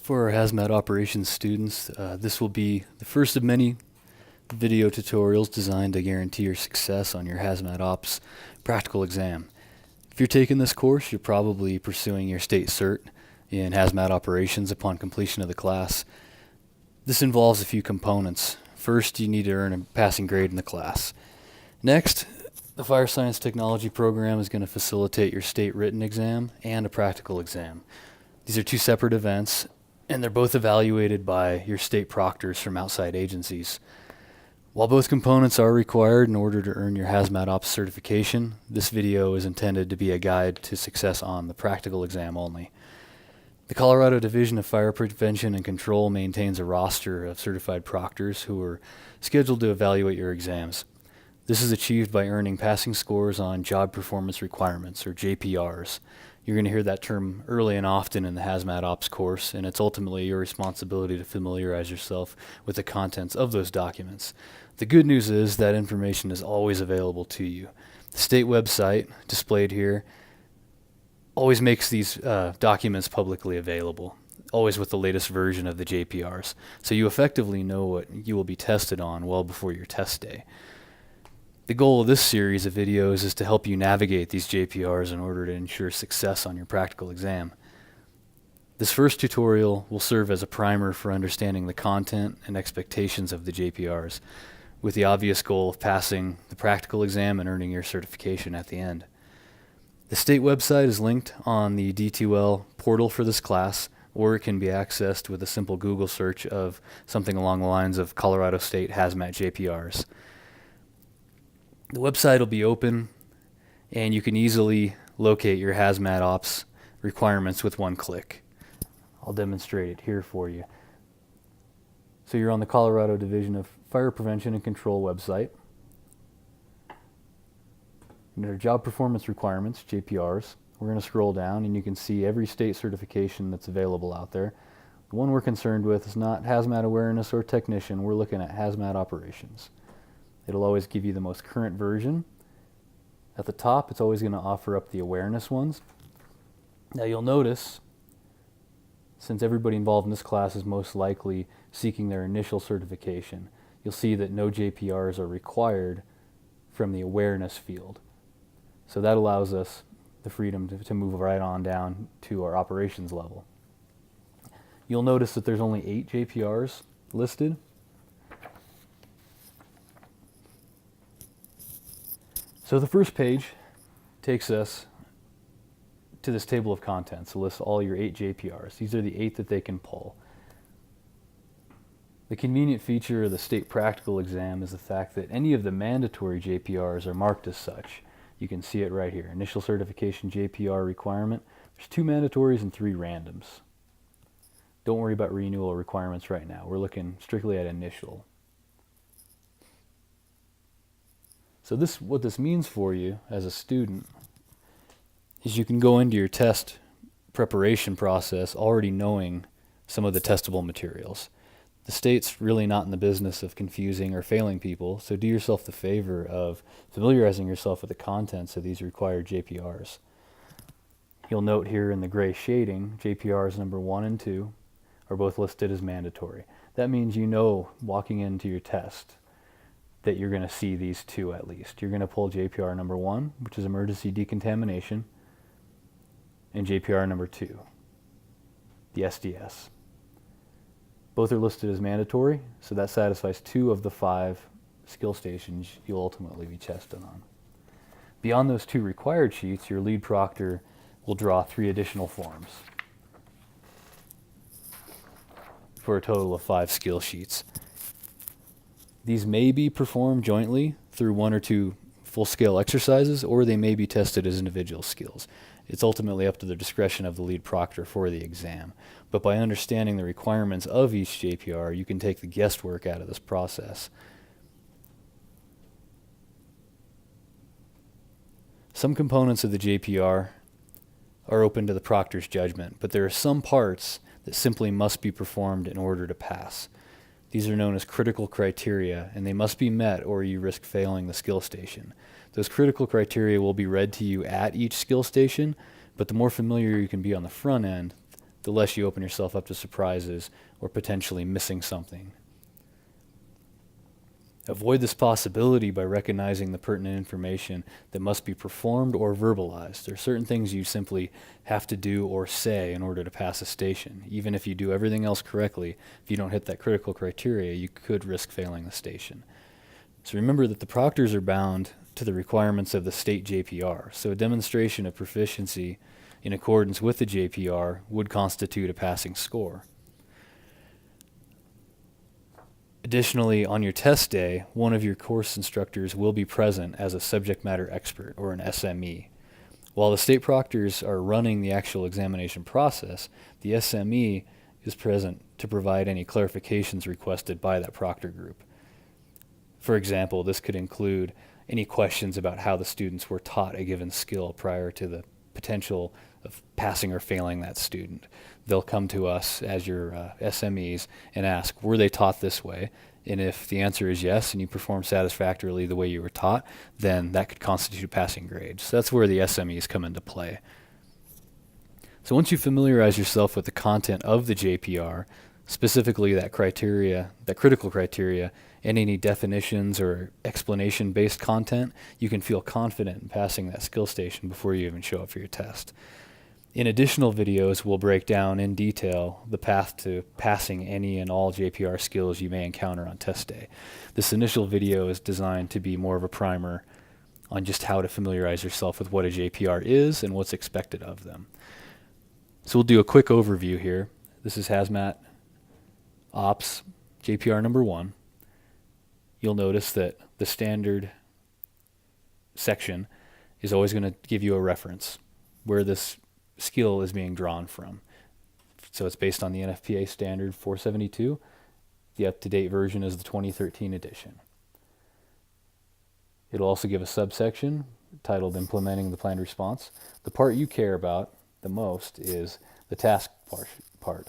For our Hazmat operations students, this will be the first of many video tutorials designed to guarantee your success on your Hazmat Ops practical exam. If you're taking this course, you're probably pursuing your state cert in Hazmat operations upon completion of the class. This involves a few components. First, you need to earn a passing grade in the class. Next, the Fire Science Technology program is going to facilitate your state written exam and a practical exam. These are two separate events, and they're both evaluated by your state proctors from outside agencies. While both components are required in order to earn your Hazmat Ops certification, this video is intended to be a guide to success on the practical exam only. The Colorado Division of Fire Prevention and Control maintains a roster of certified proctors who are scheduled to evaluate your exams. This is achieved by earning passing scores on Job Performance Requirements, or JPRs. You're going to hear that term early and often in the Hazmat Ops course, and it's ultimately your responsibility to familiarize yourself with the contents of those documents. The good news is that information is always available to you. The state website, displayed here, always makes these documents publicly available, always with the latest version of the JPRs, so you effectively know what you will be tested on well before your test day. The goal of this series of videos is to help you navigate these JPRs in order to ensure success on your practical exam. This first tutorial will serve as a primer for understanding the content and expectations of the JPRs, with the obvious goal of passing the practical exam and earning your certification at the end. The state website is linked on the D2L portal for this class, or it can be accessed with a simple Google search of something along the lines of Colorado State Hazmat JPRs. The website will be open, and you can easily locate your Hazmat Ops requirements with one click. I'll demonstrate it here for you. So you're on the Colorado Division of Fire Prevention and Control website. Under Job Performance Requirements, JPRs, we're going to scroll down, and you can see every state certification that's available out there. The one we're concerned with is not Hazmat Awareness or Technician. We're looking at Hazmat Operations. It'll always give you the most current version. At the top, it's always going to offer up the awareness ones. Now you'll notice, since everybody involved in this class is most likely seeking their initial certification, you'll see that no JPRs are required from the awareness field. So that allows us the freedom to move right on down to our operations level. You'll notice that there's only 8 JPRs listed. So the first page takes us to this table of contents. It lists all your 8 JPRs. These are the 8 that they can pull. The convenient feature of the state practical exam is the fact that any of the mandatory JPRs are marked as such. You can see it right here. Initial certification JPR requirement. There's 2 mandatories and 3 randoms. Don't worry about renewal requirements right now. We're looking strictly at initial. So what this means for you as a student is you can go into your test preparation process already knowing some of the testable materials. The state's really not in the business of confusing or failing people, so do yourself the favor of familiarizing yourself with the contents of these required JPRs. You'll note here in the gray shading, JPRs number 1 and 2 are both listed as mandatory. That means you know walking into your test that you're going to see these 2 at least. You're going to pull JPR number 1, which is emergency decontamination, and JPR number 2, the SDS. Both are listed as mandatory, so that satisfies 2 of the 5 skill stations you'll ultimately be tested on. Beyond those 2 required sheets, your lead proctor will draw 3 additional forms for a total of 5 skill sheets. These may be performed jointly through 1 or 2 full-scale exercises, or they may be tested as individual skills. It's ultimately up to the discretion of the lead proctor for the exam. But by understanding the requirements of each JPR, you can take the guesswork out of this process. Some components of the JPR are open to the proctor's judgment, but there are some parts that simply must be performed in order to pass. These are known as critical criteria, and they must be met or you risk failing the skill station. Those critical criteria will be read to you at each skill station, but the more familiar you can be on the front end, the less you open yourself up to surprises or potentially missing something. Avoid this possibility by recognizing the pertinent information that must be performed or verbalized. There are certain things you simply have to do or say in order to pass a station. Even if you do everything else correctly, if you don't hit that critical criteria, you could risk failing the station. So remember that the proctors are bound to the requirements of the state JPR, so a demonstration of proficiency in accordance with the JPR would constitute a passing score. Additionally, on your test day, one of your course instructors will be present as a subject matter expert, or an SME. While the state proctors are running the actual examination process, the SME is present to provide any clarifications requested by that proctor group. For example, this could include any questions about how the students were taught a given skill prior to the potential of passing or failing that student. They'll come to us as your SMEs and ask, were they taught this way? And if the answer is yes, and you perform satisfactorily the way you were taught, then that could constitute a passing grade. So that's where the SMEs come into play. So once you familiarize yourself with the content of the JPR, specifically that criteria, that critical criteria, and any definitions or explanation-based content, you can feel confident in passing that skill station before you even show up for your test. In additional videos, we'll break down in detail the path to passing any and all JPR skills you may encounter on test day. This initial video is designed to be more of a primer on just how to familiarize yourself with what a JPR is and what's expected of them. So we'll do a quick overview here. This is Hazmat Ops JPR number 1. You'll notice that the standard section is always going to give you a reference where this skill is being drawn from. So it's based on the NFPA standard 472. The up-to-date version is the 2013 edition. It'll also give a subsection titled Implementing the Planned Response. The part you care about the most is the task part.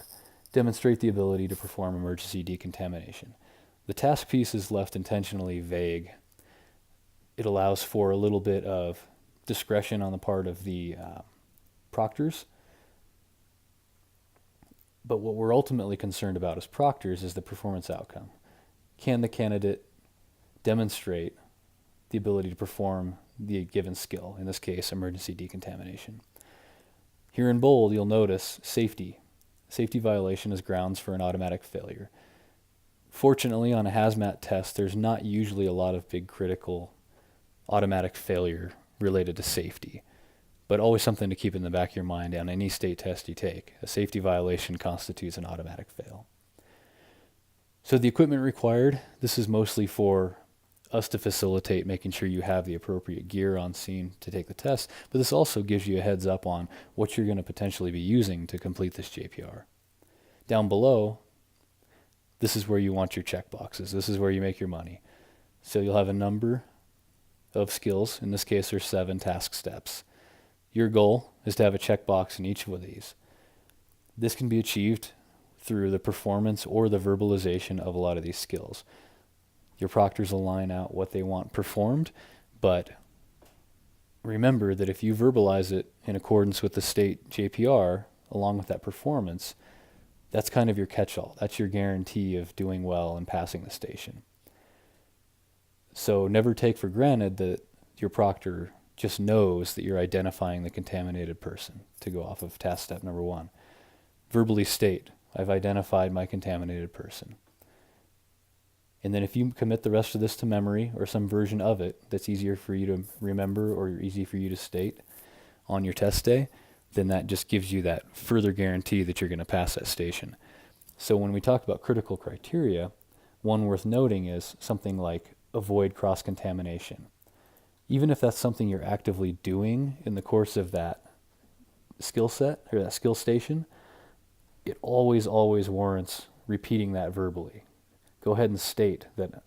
Demonstrate the ability to perform emergency decontamination. The task piece is left intentionally vague. It allows for a little bit of discretion on the part of the proctors. But what we're ultimately concerned about as proctors is the performance outcome. Can the candidate demonstrate the ability to perform the given skill, in this case, emergency decontamination? Here in bold, you'll notice safety. Safety violation is grounds for an automatic failure. Fortunately, on a hazmat test, there's not usually a lot of big critical automatic failure related to safety, but always something to keep in the back of your mind on any state test you take. A safety violation constitutes an automatic fail. So the equipment required, this is mostly for us to facilitate making sure you have the appropriate gear on scene to take the test, but this also gives you a heads up on what you're going to potentially be using to complete this JPR. Down below, this is where you want your check boxes. This is where you make your money. So you'll have a number of skills. In this case, there's 7 task steps. Your goal is to have a checkbox in each of these. This can be achieved through the performance or the verbalization of a lot of these skills. Your proctors will line out what they want performed, but remember that if you verbalize it in accordance with the state JPR, along with that performance, that's kind of your catch-all. That's your guarantee of doing well and passing the station. So never take for granted that your proctor just knows that you're identifying the contaminated person, to go off of task step number 1. Verbally state, I've identified my contaminated person. And then if you commit the rest of this to memory or some version of it that's easier for you to remember or easy for you to state on your test day, then that just gives you that further guarantee that you're going to pass that station. So when we talk about critical criteria, one worth noting is something like avoid cross-contamination. Even if that's something you're actively doing in the course of that skill set or that skill station, it always warrants repeating that verbally. Go ahead and state that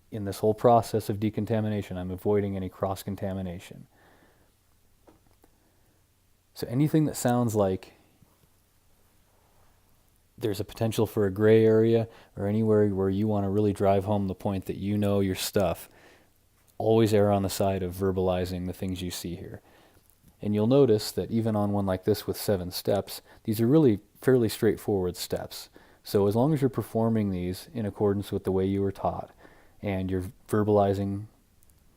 in this whole process of decontamination, I'm avoiding any cross-contamination. So anything that sounds like there's a potential for a gray area or anywhere where you want to really drive home the point that you know your stuff, always err on the side of verbalizing the things you see here. And you'll notice that even on one like this with 7 steps, these are really fairly straightforward steps. So as long as you're performing these in accordance with the way you were taught, and you're verbalizing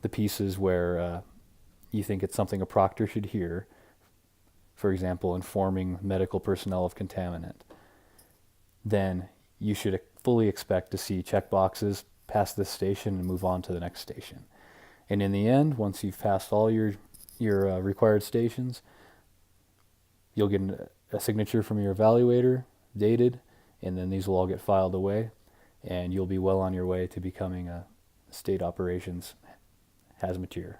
the pieces where you think it's something a proctor should hear, for example, informing medical personnel of contaminant, then you should fully expect to see checkboxes pass this station and move on to the next station. And in the end, once you've passed all your required stations, you'll get a signature from your evaluator, dated, and then these will all get filed away, and you'll be well on your way to becoming a state operations hazmateer.